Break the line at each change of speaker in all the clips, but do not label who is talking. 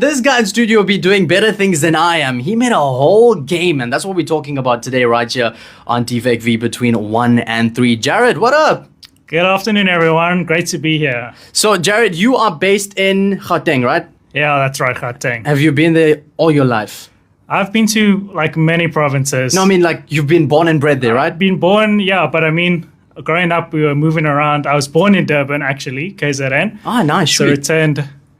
This guy in studio be doing better things than I am. He made a whole game, and that's what we're talking about today right here on Deveck V between 1 and 3. Jaryd, what up?
Good afternoon, everyone. Great to be here.
So, Jaryd, you are based in Gauteng, right?
Yeah, that's right, Gauteng.
Have you been there all your life?
I've been to like many provinces.
No, I mean like you've been born and bred there, right?
Been born, yeah, but I mean, growing up, we were moving around. I was born in Durban, actually, KZN.
Ah, nice.
So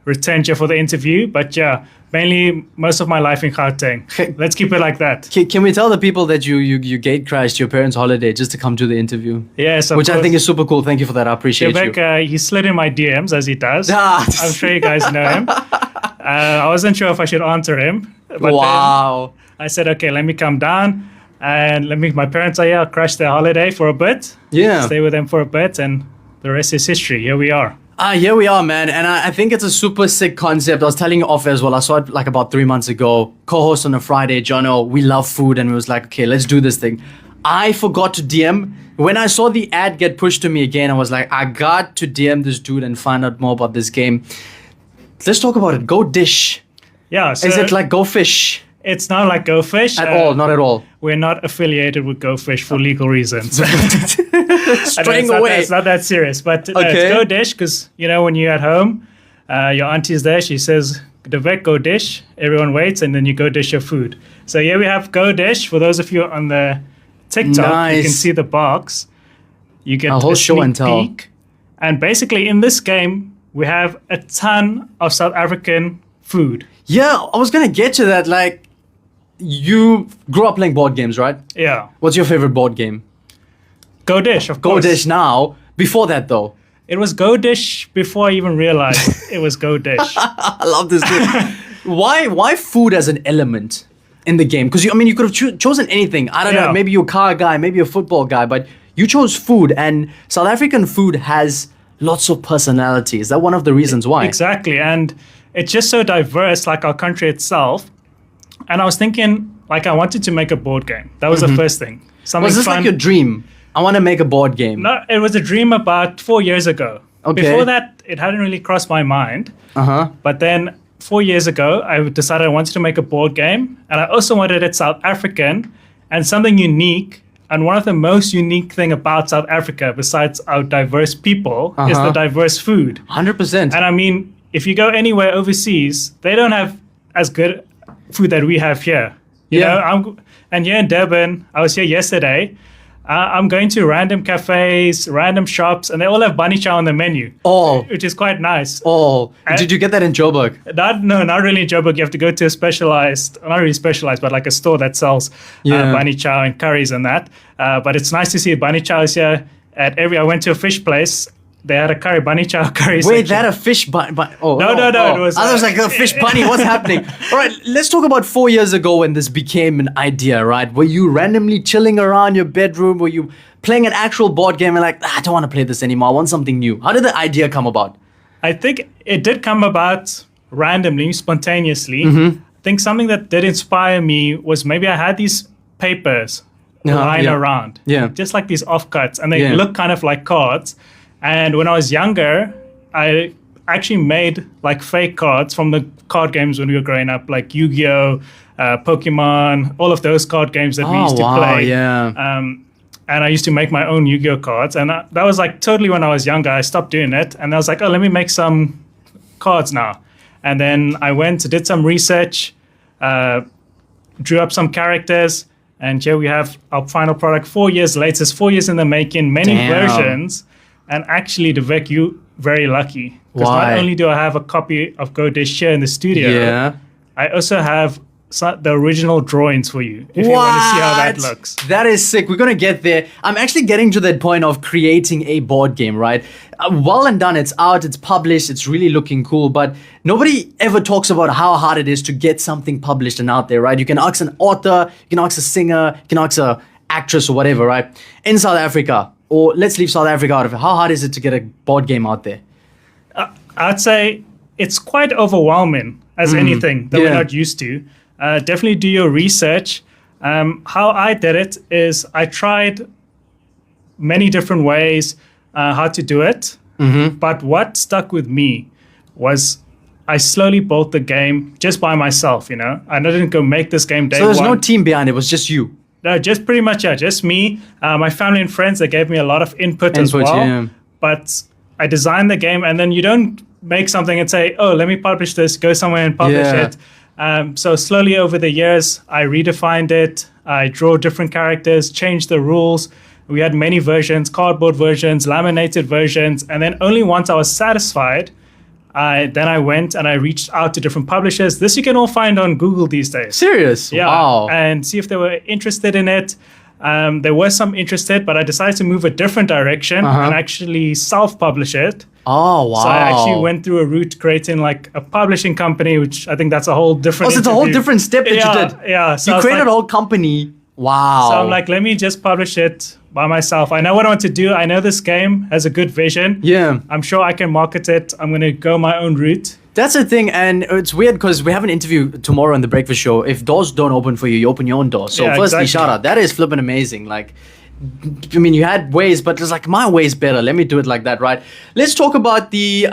returned here for the interview, but yeah, mainly most of my life in Gauteng. Let's keep it like that.
Can we tell the people that you gate crashed your parents' holiday just to come to the interview?
Yes,
which I think is super cool. Thank you for that. I appreciate
Deveck, he slid in my DMs as he does. I'm sure you guys know him. I wasn't sure if I should answer him. But
wow.
Then I said, okay, let me come down and my parents are here, crash their holiday for a bit.
Yeah.
Stay with them for a bit, and the rest is history. Here we are.
Here we are, man. And I think it's a super sick concept. I was telling you off as well. I saw it like about 3 months ago. Co-host on a Friday, Jono, we love food. And we was like, okay, let's do this thing. I forgot to DM. When I saw the ad get pushed to me again, I was like, I got to DM this dude and find out more about this game. Let's talk about it. Go Dish.
Yeah. So
is it like Go Fish?
It's not like Go Fish.
At all, not at all.
We're not affiliated with Go Fish for legal reasons.
Straying away.
It's not that serious, but it's Go Dish because, you know, when you're at home, your auntie's there, she says, Deveck, go dish. Everyone waits, and then you go dish your food. So here we have Go Dish. For those of you on the TikTok, you can see the box. You get a whole show and tell. Peek. And basically in this game, we have a ton of South African food.
Yeah, I was going to get to that. Like, you grew up playing board games, right?
Yeah.
What's your favorite board game?
Go Dish, of course.
Go Dish now. Before that, though.
It was Go Dish before I even realized it was Go Dish.
I love this game. Why food as an element in the game? Because, you could have chosen anything. I don't know, maybe you're a car guy, maybe a football guy, but you chose food. And South African food has lots of personality. Is that one of the reasons why?
Exactly. And it's just so diverse, like our country itself. And I was thinking, like, I wanted to make a board game. That was the first thing. Something
was this
fun.
Like your dream? I want to make a board game.
No, it was a dream about 4 years ago.
Okay.
Before that, it hadn't really crossed my mind. But then 4 years ago, I decided I wanted to make a board game. And I also wanted it South African and something unique. And one of the most unique thing about South Africa, besides our diverse people, is the diverse food.
100%.
And I mean, if you go anywhere overseas, they don't have as good food that we have here. You know, and here in Durban, I was here yesterday. I'm going to random cafes, random shops, and they all have bunny chow on the menu.
Oh.
Which is quite nice.
Oh. Did you get that in Joburg?
No, not really in Joburg. You have to go to a specialized, not really specialized, but like a store that sells bunny chow and curries and that. But it's nice to see bunny chow is here. I went to a fish place. They had a bunny chow curry.
Wait, they had a fish bunny?
No. It was.
I was like, a fish bunny, what's happening? All right, let's talk about 4 years ago when this became an idea, right? Were you randomly chilling around your bedroom? Were you playing an actual board game and like, I don't want to play this anymore. I want something new. How did the idea come about?
I think it did come about randomly, spontaneously. I think something that did inspire me was maybe I had these papers lying around.
Yeah.
Just like these offcuts. And they look kind of like cards. And when I was younger, I actually made like fake cards from the card games when we were growing up, like Yu-Gi-Oh, Pokemon, all of those card games that we used to play.
Yeah.
And I used to make my own Yu-Gi-Oh cards. And that was like totally when I was younger. I stopped doing it. And I was like, oh, let me make some cards now. And then I went, did some research, drew up some characters. And here we have our final product 4 years later. It's 4 years in the making, many versions. And actually, Deveck, you very lucky. Because not only do I have a copy of Go Dish here in the studio, I also have the original drawings for you, if you want to see how that looks.
That is sick. We're going to get there. I'm actually getting to that point of creating a board game, right? Well and done. It's out. It's published. It's really looking cool. But nobody ever talks about how hard it is to get something published and out there, right? You can ask an author. You can ask a singer. You can ask an actress or whatever, right? In South Africa, or let's leave South Africa out of it. How hard is it to get a board game out there?
I'd say it's quite overwhelming as anything that we're not used to. Definitely do your research. How I did it is I tried many different ways how to do it. But what stuck with me was I slowly built the game just by myself, you know. I didn't go make this game day
So there's
one.
no team behind it. It was just you.
No, just pretty much, yeah, just me. My family and friends, they gave me a lot of input as well.
Yeah.
But I designed the game, and then you don't make something and say, oh, let me publish this, go somewhere and publish it. So slowly over the years, I redefined it. I draw different characters, changed the rules. We had many versions, cardboard versions, laminated versions. And then only once I was satisfied, then I went and I reached out to different publishers. This you can all find on Google these days.
Serious?
Yeah.
Wow.
And see if they were interested in it. There were some interested, but I decided to move a different direction and actually self-publish it.
Oh, wow.
So I actually went through a route creating like a publishing company, which I think that's a whole different
Oh, so it's a whole different step that you did.
Yeah. So
you created a whole company. Wow.
So I'm like, let me just publish it by myself. I know what I want to do. I know this game has a good vision.
Yeah.
I'm sure I can market it. I'm going to go my own route.
That's the thing, and it's weird because we have an interview tomorrow on the Breakfast Show. If doors don't open for you, you open your own door. So
Yeah,
firstly,
exactly.
shout out. That is flipping amazing. Like, I mean, you had ways, but it's like my way's better. Let me do it like that, right? Let's talk about the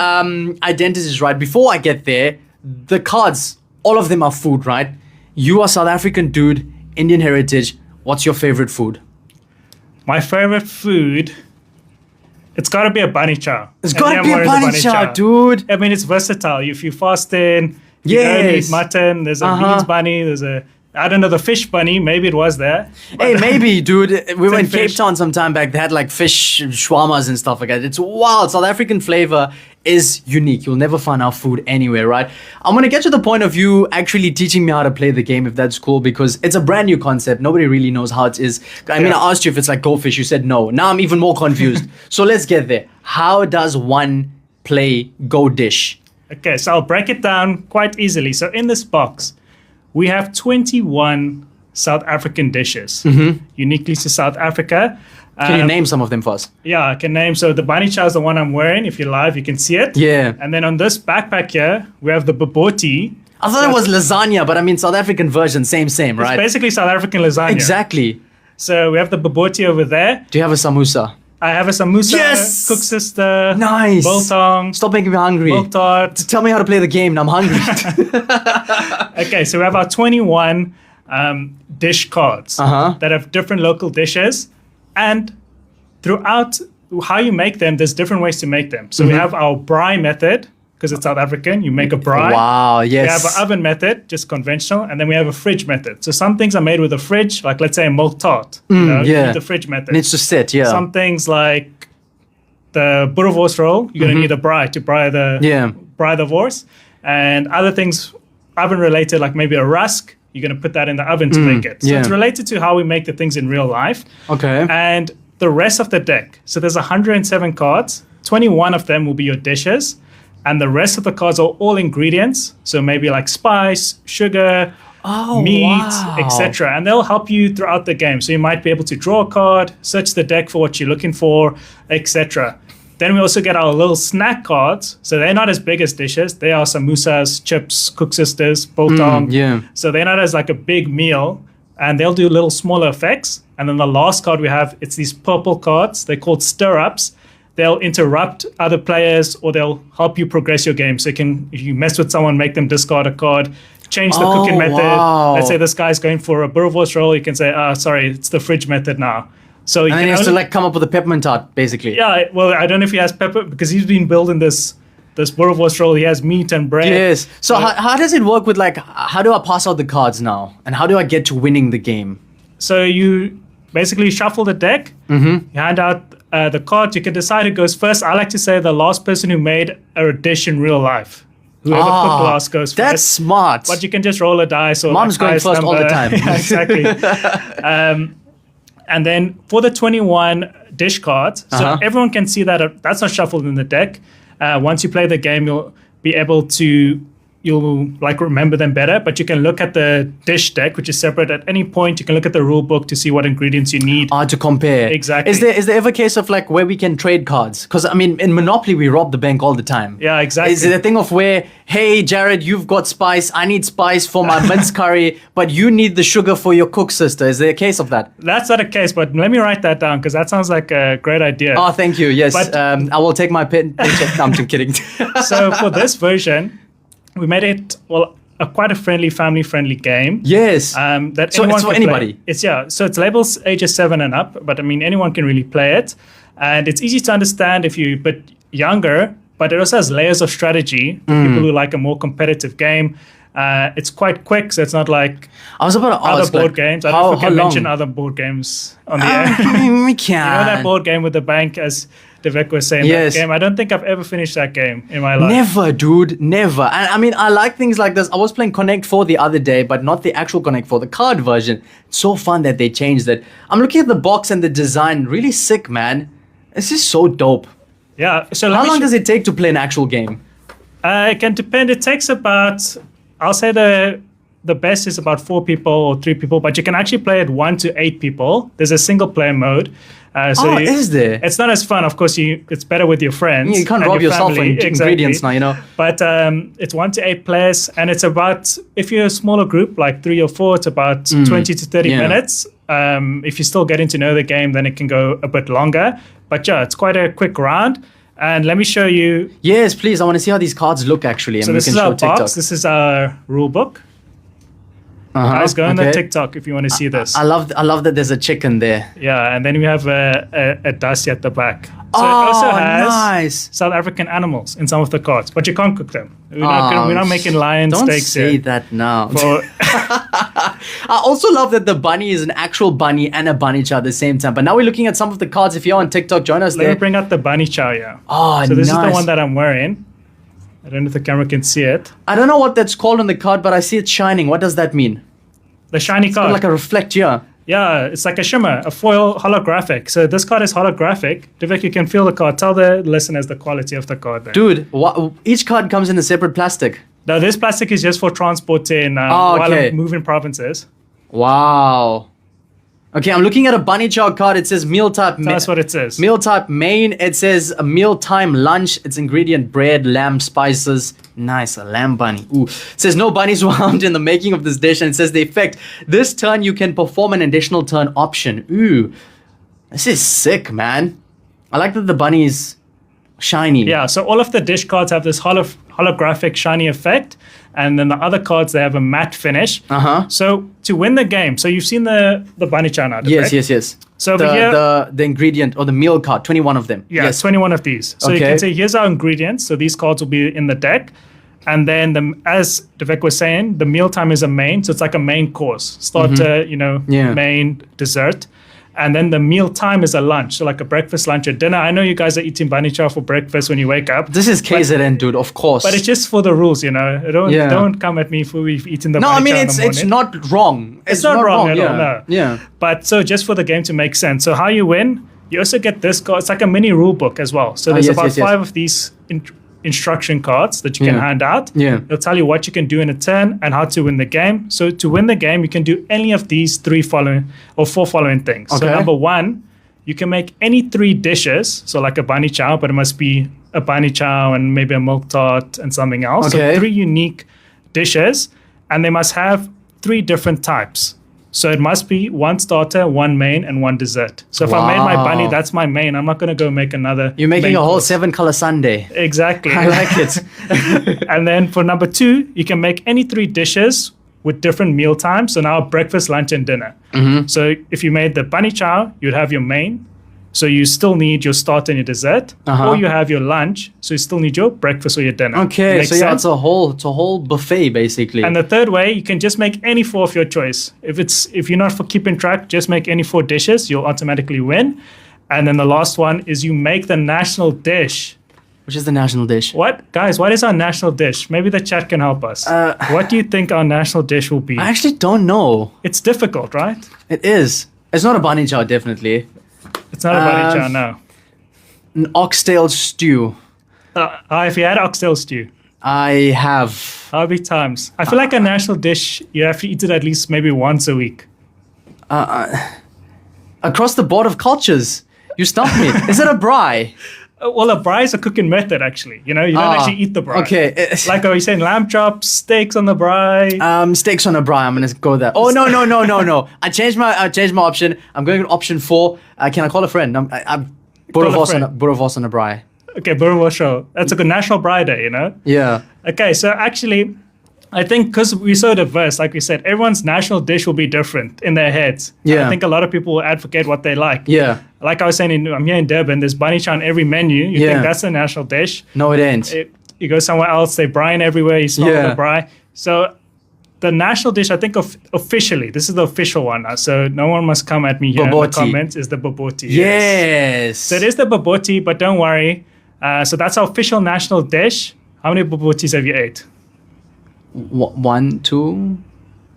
identities, right? Before I get there, the cards, all of them are food, right? You are South African dude, Indian heritage. What's your favorite food?
My favorite food, it's got to be a bunny chow.
It's gotta be a bunny chow, dude.
I mean, it's versatile. If you fast in, you don't
Yes.
eat mutton, there's a beans bunny, there's a, I don't know, the fish bunny, maybe it was there.
Hey, maybe, dude. We were in Cape
fish.
Town some time back. They had like fish shawarmas and stuff like that. It's wild. South African flavor is unique. You'll never find our food anywhere, right? I'm going to get to the point of you actually teaching me how to play the game, if that's cool, because it's a brand new concept. Nobody really knows how it is. I mean, I asked you if it's like goldfish. You said no. Now I'm even more confused. So let's get there. How does one play Go Dish?
Okay, so I'll break it down quite easily. So in this box, we have 21 South African dishes, uniquely to South Africa.
Can you name some of them for us?
Yeah, I can name. So the bunny chow is the one I'm wearing. If you're live, you can see it.
Yeah.
And then on this backpack here, we have the baboti.
I thought it was lasagna, but I mean, South African version, same,
It's
right?
basically South African lasagna.
Exactly.
So we have the baboti over there.
Do you have a samosa?
I have a samosa,
Yes!
cook sister,
Nice.
biltong,
Stop making me hungry.
milk tart.
Tell me how to play the game. I'm hungry.
Okay, so we have our 21 dish cards that have different local dishes. And throughout how you make them, there's different ways to make them. So we have our braai method, because it's South African. You make a braai.
Wow,
We have
yes.
an oven method, just conventional, and then we have a fridge method. So some things are made with a fridge, like let's say a milk tart. You
yeah.
need the fridge method.
Needs to sit, yeah.
Some things like the boerewors roll, you're gonna need a braai to braai the wors, and other things oven related, like maybe a rusk. You're gonna put that in the oven to make it. So
yeah.
it's related to how we make the things in real life.
Okay.
And the rest of the deck. So there's 107 cards. 21 of them will be your dishes. And the rest of the cards are all ingredients. So maybe like spice, sugar, meat,
wow.
etc. And they'll help you throughout the game. So you might be able to draw a card, search the deck for what you're looking for, etc. Then we also get our little snack cards. So they're not as big as dishes. They are samosas, chips, cook sisters, biltong.
yeah.
So they're not as like a big meal. And they'll do little smaller effects. And then the last card we have, it's these purple cards. They're called stir-ups. They'll interrupt other players or they'll help you progress your game. So if you mess with someone, make them discard a card, change the cooking method.
wow.
Let's say this guy's going for a boerewors roll. You can say, sorry, it's the fridge method now. So you
And then
can
he has to
only-
like come up with a peppermint tart, basically.
yeah, well, I don't know if he has pepper because he's been building this boerewors roll. He has meat and bread.
Yes. So how does it work with like, how do I pass out the cards now? And how do I get to winning the game?
So you basically shuffle the deck. You hand out the cards. You can decide who goes first. I like to say the last person who made a dish in real life. Whoever cooked last goes first.
That's smart.
But you can just roll a dice or
Mom's going
highest
first all the
number.
time.
Yeah, exactly. And then for the 21 dish cards, so everyone can see that that's not shuffled in the deck. Once you play the game, you'll be able to you'll like remember them better, but you can look at the dish deck, which is separate at any point. You can look at the rule book to see what ingredients you need.
To compare.
Exactly.
Is there ever a case of like where we can trade cards? Because I mean, in Monopoly, we rob the bank all the time.
Yeah, exactly.
Is it a thing of where, hey, Jaryd, you've got spice. I need spice for my mince curry, but you need the sugar for your cook sister. Is there a case of that?
That's not a case, but let me write that down because that sounds like a great idea.
Oh, thank you. Yes.
But-
I will take my pen. No, I'm just kidding.
So for this version, we made it quite a friendly, family-friendly game.
Yes.
That
So
anyone
it's for
can play.
anybody?
So it's labels ages 7 and up, but I mean anyone can really play it, and it's easy to understand if you're a bit younger. But it also has layers of strategy for people who like a more competitive game. It's quite quick, so it's not like
I was about to
other
ask,
board
like,
games. I don't know if we
how
can
long?
mention other board games on the air.
We
You know that
can.
board game with the bank, as Deveck was saying,
Yes.
that game? I don't think I've ever finished that game in my life.
Never, dude, never. And I mean, I like things like this. I was playing Connect 4 the other day, but not the actual Connect 4, the card version. It's so fun that they changed it. I'm looking at the box and the design, really sick, man. It's just so dope.
Yeah. So
How long does it take to play an actual game?
It can depend. It takes about, I'll say the best is about 4 people or 3 people, but you can actually play it 1 to 8 people. There's a single player mode.
Is there?
It's not as fun, of course. It's better with your friends.
You can't
and
rob
your
yourself
family.
for ingredients now, you know.
But it's 1 to 8 players, and it's about, if you're a smaller group, like 3 or 4, it's about 20 to 30
yeah.
minutes. If you're still getting to know the game, then it can go a bit longer. But yeah, it's quite a quick round. And let me show you.
Yes, please. I want to see how these cards look, actually.
So
and
this
we
is
can
our
show TikTok.
box. This is our rule book. Guys, go on the TikTok if you want to see this.
I love that there's a chicken there.
Yeah, and then we have a dusty at the back. So
Oh,
it also has
nice.
South African animals in some of the cards, but you can't cook them. We're not making lion
Don't
steaks
say
here.
that now.
For,
I also love that the bunny is an actual bunny and a bunny chow at the same time. But now we're looking at some of the cards. If you're on TikTok, join us
let
there.
me bring out the bunny chow here.
Oh,
So this is the
nice.
one that I'm wearing. I don't know if the camera can see it.
I don't know what that's called on the card, but I see it shining. What does that mean?
The shiny card.
Like a reflect here.
Yeah, it's like a shimmer, a foil holographic. So this card is holographic. Deveck, you can feel the card. Tell the listeners the quality of the card there.
Dude, each card comes in a separate plastic.
Now, this plastic is just for transporting
okay.
while I'm moving provinces.
Wow. Okay, I'm looking at a bunny chow card. It says meal type.
That's what it says.
Meal type main. It says a mealtime lunch. It's ingredient bread, lamb, spices. Nice, a lamb bunny. Ooh. It says no bunnies were harmed in the making of this dish. And it says the effect. This turn you can perform an additional turn option. Ooh. This is sick, man. I like that the bunny is shiny.
Yeah, so all of the dish cards have this holographic shiny effect. And then the other cards, they have a matte finish.
Uh-huh.
So to win the game, so you've seen the bunny chow now,
Yes,
Deveck?
yes.
So over
the,
here,
the ingredient or the meal card, 21 of them.
yeah,
Yes.
21 of these. So you
Okay.
can say, here's our ingredients. So these cards will be in the deck. And then, as Deveck was saying, the mealtime is a main. So it's like a main course. Starter,
Yeah.
main, dessert. And then the meal time is a lunch. So like a breakfast, lunch, or dinner. I know you guys are eating bunny chow for breakfast when you wake up.
This is KZN, dude, of course.
But it's just for the rules,
Yeah.
Don't come at me for we've eaten the
No, I
bunny
mean,
chow in the
it's
morning.
not wrong.
It's not wrong at
yeah.
all, no.
Yeah.
But so just for the game to make sense. So how you win, you also get this card. It's like a mini rule book as well. So there's
yes,
about
yes, yes.
5 of these instruction cards that you can
Yeah.
hand out.
Yeah.
It'll tell you what you can do in a turn and how to win the game. So to win the game, you can do any of these 4 following things. So
Okay.
number 1, you can make any 3 dishes. So like a bunny chow, but it must be a bunny chow and maybe a milk tart and something else.
Okay.
So 3 unique dishes, and they must have 3 different types. So it must be 1 starter, 1 main, and 1 dessert. So if I made my bunny,
Wow.
that's my main. I'm not going to go make another.
You're making
main
a whole
course.
7-color sundae.
Exactly.
I like it.
And then for number 2, you can make any 3 dishes with different meal times. So now breakfast, lunch, and dinner.
Mm-hmm.
So if you made the bunny chow, you'd have your main. So you still need your starter and your dessert.
Uh-huh.
Or you have your lunch. So you still need your breakfast or your dinner.
Okay,
Makes
so yeah,
sense?
it's a whole buffet basically.
And the third way, you can just make any 4 of your choice. If you're not for keeping track, just make any 4 dishes. You'll automatically win. And then the last one is you make the national dish.
Which is the national dish?
What? Guys, what is our national dish? Maybe the chat can help us. What do you think our national dish will be?
I actually don't know.
It's difficult, right?
It is. It's not a bunny chow, definitely.
It's not a bunny chow, no.
An oxtail stew.
If you had oxtail stew,
I have.
how many times? I feel like a national dish, you have to eat it at least maybe once a week.
Across the board of cultures. You stumped me. Is it a braai?
Well, a braai is a cooking method, actually. You don't actually eat the braai.
Okay.
Like, are you saying lamb chops, steaks on the braai?
Steaks on a braai. I'm gonna go there. Oh no! I changed my option. I'm going with option 4. Can I call a friend? I'm
Call a
boerewors
friend.
on a braai.
Okay, Burwa show. That's a good National Bride Day, you know?
Yeah.
Okay, so actually, I think because we're so diverse, like we said, everyone's national dish will be different in their heads. And
Yeah.
I think a lot of people will advocate what they like.
Yeah.
Like I was saying, I'm here in Durban, there's bunny chow on every menu. You
Yeah.
think that's a national dish.
No, it ain't.
You go somewhere else, they brine everywhere, you smell
Yeah.
the brine. So the national dish, I think officially, this is the official one now, so no one must come at me here in the
Boboti.
comments, is the boboti.
Yes.
So it is the boboti, but don't worry. So that's our official national dish. How many bobotis have you ate?
One, two,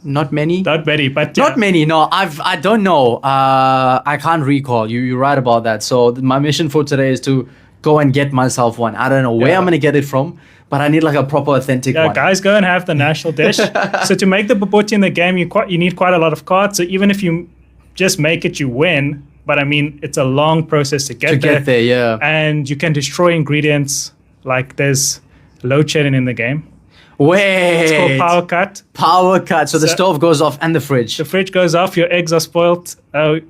not many.
Not many, but
Not many. No, I don't know. I can't recall. You're right about that. So my mission for today is to go and get myself one. I don't know where
Yeah.
I'm gonna get it from, but I need like a proper authentic
Yeah,
one.
guys, go and have the national dish. So to make the boboti in the game, you need quite a lot of cards. So even if you just make it, you win. But I mean, it's a long process to get there.
Yeah.
And you can destroy ingredients. Like there's load shedding in the game.
Wait.
It's called power cut.
Power cut. So the
So-
stove goes off and the fridge.
The fridge goes off. Your eggs are spoiled.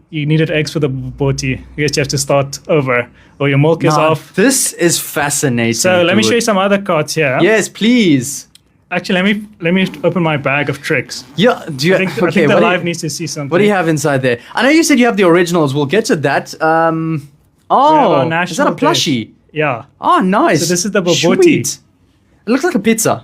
You needed eggs for the boboti. I guess you have to start over. Or your milk is
Nah,
off.
this is fascinating.
So let me
dude.
show you some other cards here.
Yes, please.
Actually, let me open my bag of tricks.
Yeah. Do you?
I think the
what, do
live
you,
needs to see something.
what do you have inside there? I know you said you have the originals. We'll get to that.
our
Oh, is that a
national dish.
plushie?
Yeah.
Oh, nice.
So this is the boboti.
Sweet. It looks like a pizza.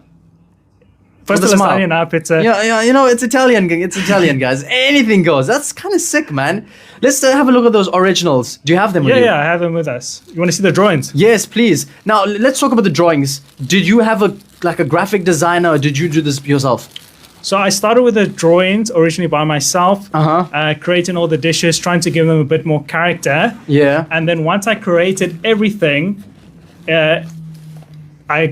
First
With
the
a smile.
lasagna, now pizza.
Yeah, you know, it's Italian. It's Italian, guys. Anything goes. That's kind of sick, man. Let's have a look at those originals. Do you have them with you?
Yeah, I have them with us. You want to see the drawings?
Yes, please. Now, let's talk about the drawings. Did you have a graphic designer, or did you do this yourself?
So I started with the drawings originally by myself, creating all the dishes, trying to give them a bit more character.
Yeah.
And then once I created everything, I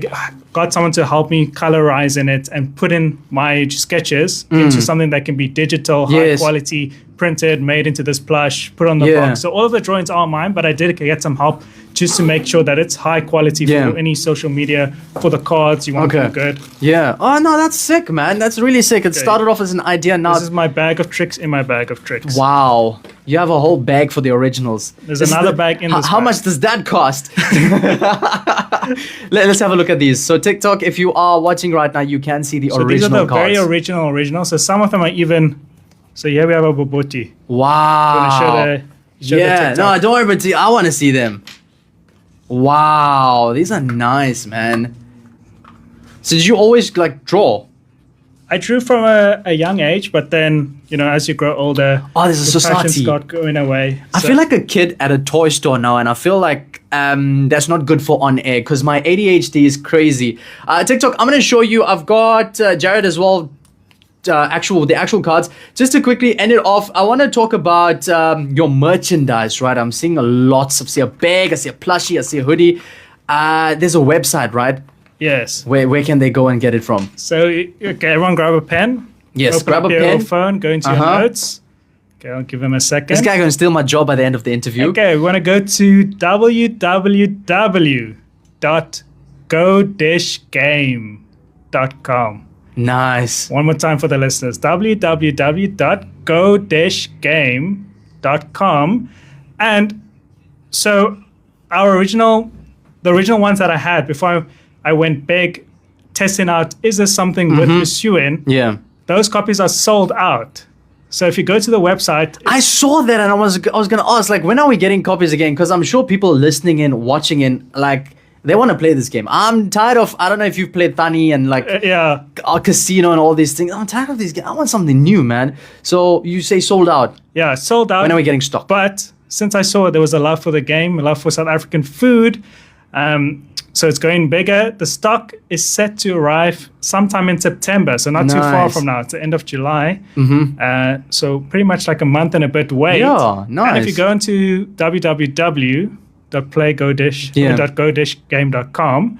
got someone to help me colorize in it and put in my sketches into something that can be digital, high
Yes.
quality, printed, made into this plush, put on the
Yeah.
box. So all of the drawings are mine, but I did get some help just to make sure that it's high quality
Yeah.
for any social media, for the cards. You want
Okay.
them good.
Yeah. Oh no, that's sick, man. That's really sick. It started off as an idea. Now,
This is my bag of tricks in my bag of tricks.
wow, you have a whole bag for the originals.
There's
This is
another bag in this
How
bag.
much does that cost? Let's have a look at these. So TikTok, if you are watching right now, you can see the
So
original
these are the
cards.
very original. So some of them are even. So here we have a boboti.
Wow.
I'm gonna show the
Yeah,
TikTok.
no, don't worry about it. I want to see them. Wow, these are nice, man. So did you always like draw?
I drew from a young age, but then as you grow older,
Oh, there's a
the passion
society.
start going away.
I feel like a kid at a toy store now, and I feel like that's not good for on air because my ADHD is crazy. TikTok, I'm gonna show you. I've got Jaryd as well. The actual cards. Just to quickly end it off, I want to talk about your merchandise. Right, I'm seeing lots. I see a bag, I see a plushie, I see a hoodie. There's a website, right?
yes.
Where can they go and get it from?
So okay, everyone grab a pen.
Yes,
Open
grab
up
a
your
pen.
phone. Go into your
Uh-huh.
notes. Okay, I'll give him a second.
This guy gonna steal my job by the end of the interview.
Okay, we want to go to www.go-game.com.
Nice.
One more time for the listeners. www.go-game.com. And so the original ones that I had before I went big, testing out, is there something worth pursuing?
Yeah.
Those copies are sold out. So if you go to the website,
I saw that and I was gonna ask, like, when are we getting copies again? Because I'm sure people listening in, watching in, like, they want to play this game. I'm tired of, I don't know if you've played Thani and like
yeah,
Casino and all these things. I'm tired of these games. I want something new, man. So you say sold out.
sold out.
When are we getting stock?
But since I saw there was a love for the game, a love for South African food, so it's going bigger. The stock is set to arrive sometime in September, so not too far
Nice.
from now. It's the end of July. So pretty much like a month and a bit wait.
Yeah,
And
nice.
if you go into www.go-game.com,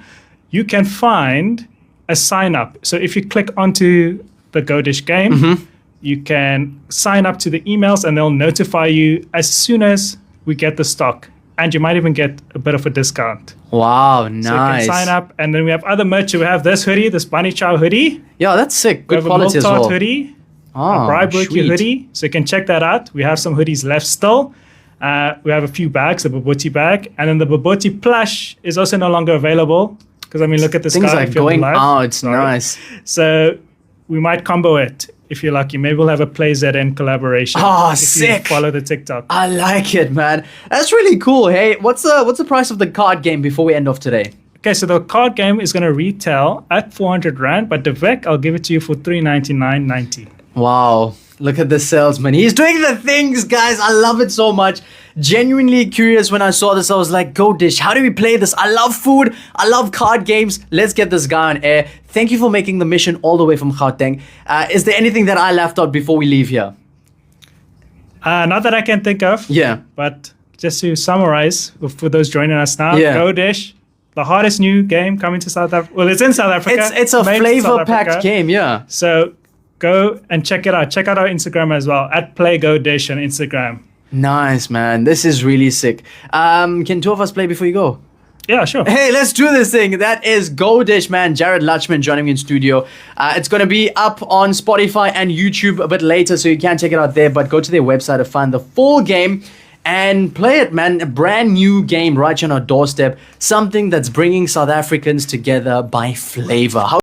you can find a sign up. So if you click onto the Go Dish game, you can sign up to the emails and they'll notify you as soon as we get the stock. And you might even get a bit of a discount.
Wow,
So you
nice.
can sign up. And then we have other merch. We have this hoodie, this Bunny Chow hoodie.
Yeah, that's sick.
We
Good
have a
quality
Milk
as
Tart
well.
hoodie.
Oh,
Bribe
sweet.
hoodie. So you can check that out. We have some hoodies left still. We have a few bags, the Bobotie bag, and then the Bobotie plush is also no longer available because I mean, look at the
Things
sky.
are going out. Nice.
So we might combo it if you're lucky. Maybe we'll have a Play ZN collaboration.
Oh,
if
sick!
You follow the TikTok.
I like it, man. That's really cool. Hey, what's the price of the card game before we end off today?
Okay, so the card game is going to retail at 400 Rand, but Deveck, I'll give it to you for 399.90.
Wow. Look at the salesman. He's doing the things, guys. I love it so much. Genuinely curious when I saw this. I was like, Go Dish, how do we play this? I love food. I love card games. Let's get this guy on air. Thank you for making the mission all the way from Gauteng. Is there anything that I left out before we leave here?
Not that I can think of.
Yeah.
But just to summarize for those joining us now,
Yeah.
Go Dish, the hottest new game coming to South Africa. Well, it's in South Africa.
It's a
made in South
flavor-packed
Africa.
game, yeah.
So go and check it out. Check out our Instagram as well, at PlayGoDish on Instagram.
Nice, man. This is really sick. Can two of us play before you go?
Yeah, sure.
Hey, let's do this thing. That is Go Dish, man. Jaryd Lutchman joining me in studio. It's going to be up on Spotify and YouTube a bit later, so you can check it out there. But go to their website to find the full game and play it, man. A brand new game right on our doorstep. Something that's bringing South Africans together by flavor.